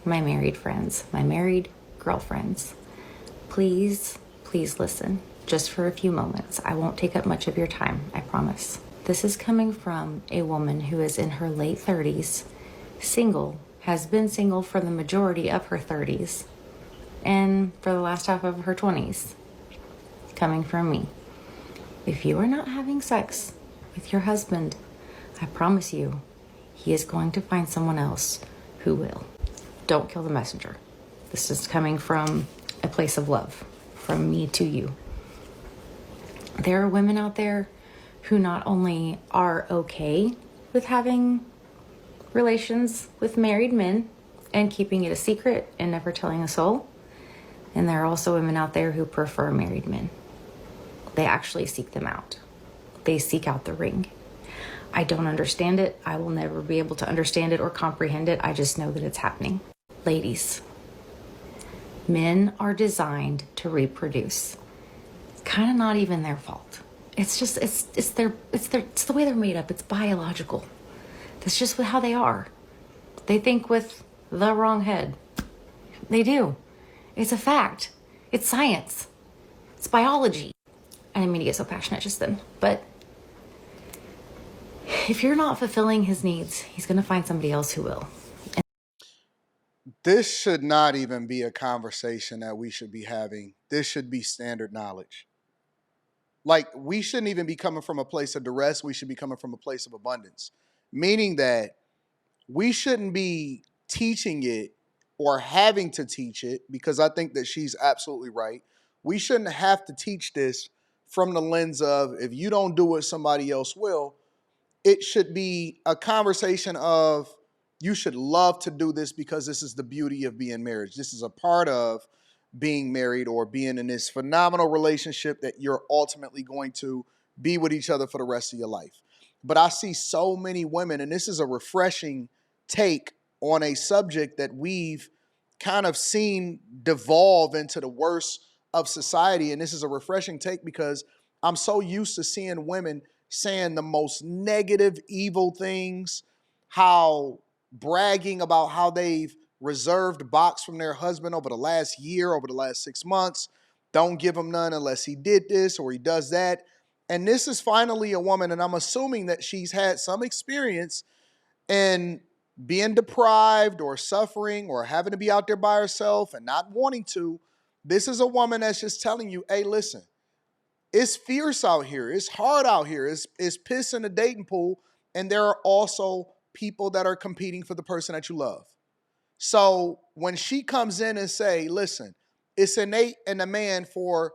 my married friends, my married girlfriends, please, please listen just for a few moments. I won't take up much of your time, I promise. This is coming from a woman who is in her late 30s, single, has been single for the majority of her 30s, and for the last half of her 20s. Coming from me. If you are not having sex with your husband, I promise you, he is going to find someone else who will. Don't kill the messenger. This is coming from a place of love, from me to you. There are women out there who not only are okay with having relations with married men and keeping it a secret and never telling a soul, and there are also women out there who prefer married men. They actually seek them out. They seek out the ring. I don't understand it. I will never be able to understand it or comprehend it. I just know that it's happening. Ladies, men are designed to reproduce. Kind of not even their fault. It's just, it's the way they're made up. It's biological. That's just how they are. They think with the wrong head. They do. It's a fact. It's science. It's biology. I didn't mean to get so passionate just then, but if you're not fulfilling his needs, he's going to find somebody else who will. This should not even be a conversation that we should be having. This should be standard knowledge. Like, we shouldn't even be coming from a place of duress. We should be coming from a place of abundance, meaning that we shouldn't be teaching it or having to teach it, because I think that she's absolutely right. We shouldn't have to teach this from the lens of, if you don't do it, somebody else will. It should be a conversation of, you should love to do this because this is the beauty of being married. This is a part of being married or being in this phenomenal relationship that you're ultimately going to be with each other for the rest of your life. But I see so many women, and this is a refreshing take on a subject that we've kind of seen devolve into the worst of society. And this is a refreshing take because I'm so used to seeing women saying the most negative, evil things, how bragging about how they've reserved box from their husband over the last year, over the last 6 months. Don't give him none unless he did this or he does that. And this is finally a woman, and I'm assuming that she's had some experience in being deprived or suffering or having to be out there by herself and not wanting to. This is a woman that's just telling you, hey, listen, it's fierce out here. It's hard out here. It's piss in the dating pool. And there are also people that are competing for the person that you love. So when she comes in and say, listen, it's innate in a man for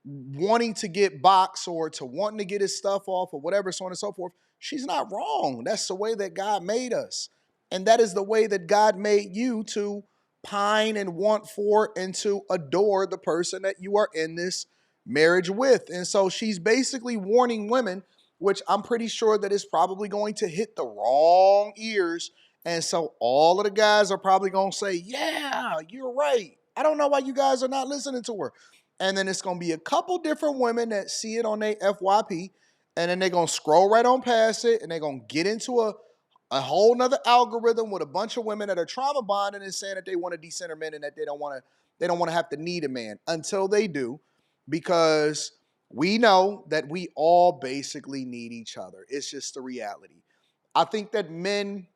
wanting to get box or to wanting to get his stuff off or whatever, so on and so forth, she's not wrong. That's the way that God made us. And that is the way that God made you, to pine and want for and to adore the person that you are in this marriage with. And so she's basically warning women, which I'm pretty sure that is probably going to hit the wrong ears. And so all of the guys are probably going to say, yeah, you're right. I don't know why you guys are not listening to her. And then it's going to be a couple different women that see it on their FYP, and then they're going to scroll right on past it, and they're going to get into a whole nother algorithm with a bunch of women that are trauma bonding and saying that they want a decenter man and that they don't want to have to need a man until they do, because we know that we all basically need each other. It's just the reality. I think that men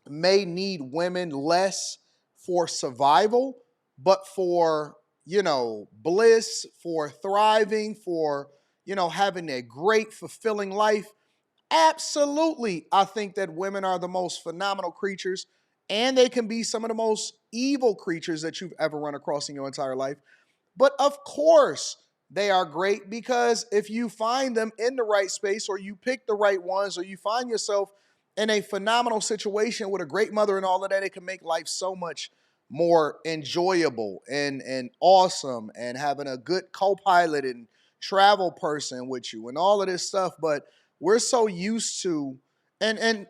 may need women less for survival, but for, bliss, for thriving, for, having a great, fulfilling life. Absolutely. I think that women are the most phenomenal creatures, and they can be some of the most evil creatures that you've ever run across in your entire life. But of course, they are great, because if you find them in the right space, or you pick the right ones, or you find yourself in a phenomenal situation with a great mother and all of that, it can make life so much more enjoyable and awesome, and having a good co-pilot and travel person with you and all of this stuff. But we're so used to, and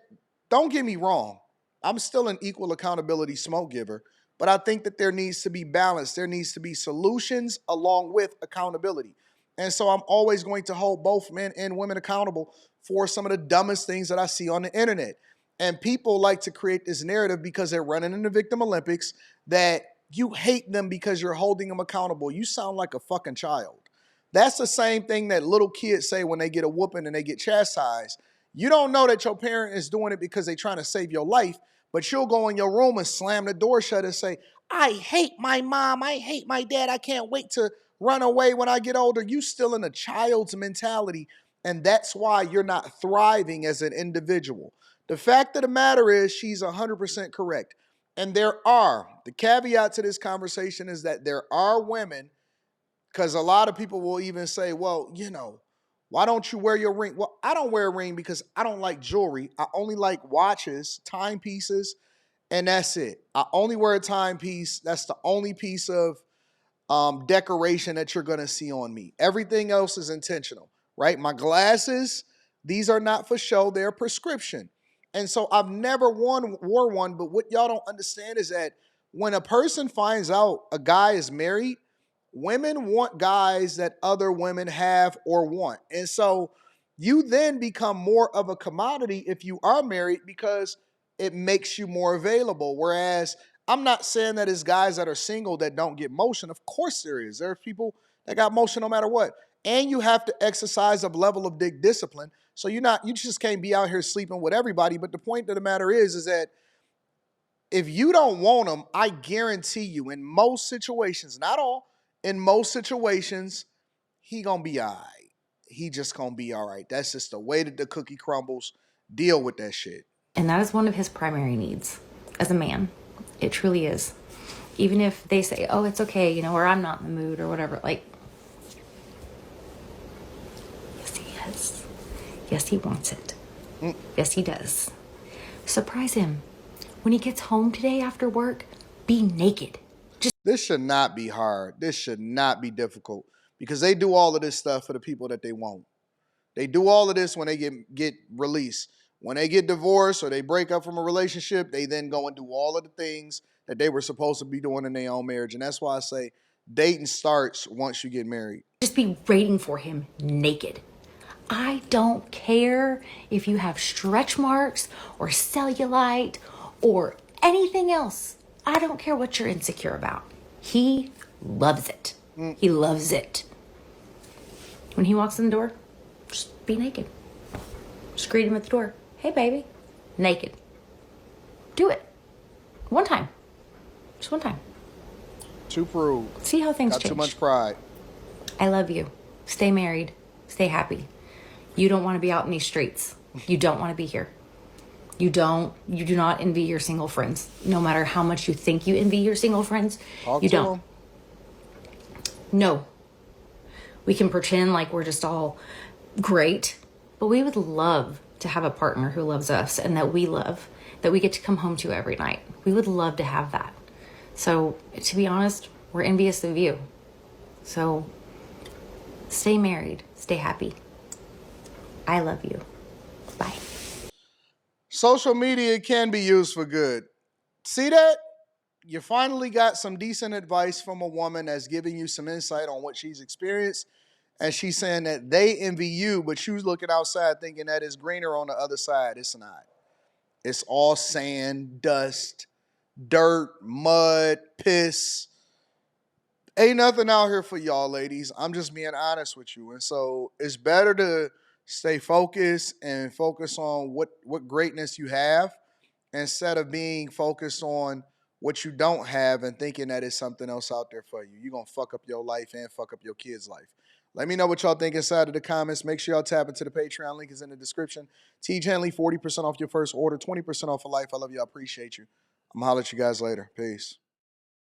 don't get me wrong, I'm still an equal accountability smoke giver, but I think that there needs to be balance. There needs to be solutions along with accountability. And so I'm always going to hold both men and women accountable for some of the dumbest things that I see on the internet. And people like to create this narrative because they're running in the victim Olympics that you hate them because you're holding them accountable. You sound like a fucking child. That's the same thing that little kids say when they get a whooping and they get chastised. You don't know that your parent is doing it because they're trying to save your life, but you'll go in your room and slam the door shut and say, I hate my mom. I hate my dad. I can't wait to run away when I get older. You still in a child's mentality, and that's why you're not thriving as an individual. The fact of the matter is, she's 100% correct. And the caveat to this conversation is that there are women, because a lot of people will even say, well, why don't you wear your ring? Well, I don't wear a ring because I don't like jewelry. I only like watches, timepieces, and that's it. I only wear a timepiece. That's the only piece of decoration that you're going to see on me. Everything else is intentional, right? My glasses, these are not for show, they're prescription. And so I've never wore one, but what y'all don't understand is that when a person finds out a guy is married, women want guys that other women have or want. And so you then become more of a commodity if you are married because it makes you more available. Whereas I'm not saying that it's guys that are single that don't get motion. Of course there is. There are people that got motion no matter what. And you have to exercise a level of dick discipline. So you just can't be out here sleeping with everybody. But the point of the matter is that if you don't want them, I guarantee you in most situations, not all, in most situations, he gonna be all right. He just gonna be all right. That's just the way that the cookie crumbles. Deal with that shit. And that is one of his primary needs as a man. It truly is. Even if they say, oh, it's okay, or I'm not in the mood or whatever. Like, yes, he is. Yes, he wants it. Yes, he does. Surprise him. When he gets home today after work, be naked. This should not be hard. This should not be difficult because they do all of this stuff for the people that they want. They do all of this when they get released. When they get divorced or they break up from a relationship, they then go and do all of the things that they were supposed to be doing in their own marriage. And that's why I say dating starts once you get married. Just be waiting for him naked. I don't care if you have stretch marks or cellulite or anything else. I don't care what you're insecure about. He loves it. He loves it. When he walks in the door, just be naked. Just greet him at the door. Hey, baby. Naked. Do it. One time. Just one time. Too prude. See how things change. Got too much pride. I love you. Stay married. Stay happy. You don't want to be out in these streets. You don't want to be here. You do not envy your single friends. No matter how much you think you envy your single friends, you don't. Them. No. We can pretend like we're just all great, but we would love to have a partner who loves us and that we love, that we get to come home to every night. We would love to have that. So, to be honest, we're envious of you. So, stay married. Stay happy. I love you. Bye. Social media can be used for good. See that? You finally got some decent advice from a woman that's giving you some insight on what she's experienced. And she's saying that they envy you, but you're looking outside thinking that it's greener on the other side. It's not. It's all sand, dust, dirt, mud, piss. Ain't nothing out here for y'all, ladies. I'm just being honest with you. And so it's better to stay focused and focus on what greatness you have instead of being focused on what you don't have and thinking that it's something else out there for you. You're going to fuck up your life and fuck up your kids' life. Let me know what y'all think inside of the comments. Make sure y'all tap into the Patreon. Link is in the description. Teach Henley, 40% off your first order, 20% off for life. I love you. I appreciate you. I'm going to holler at you guys later. Peace.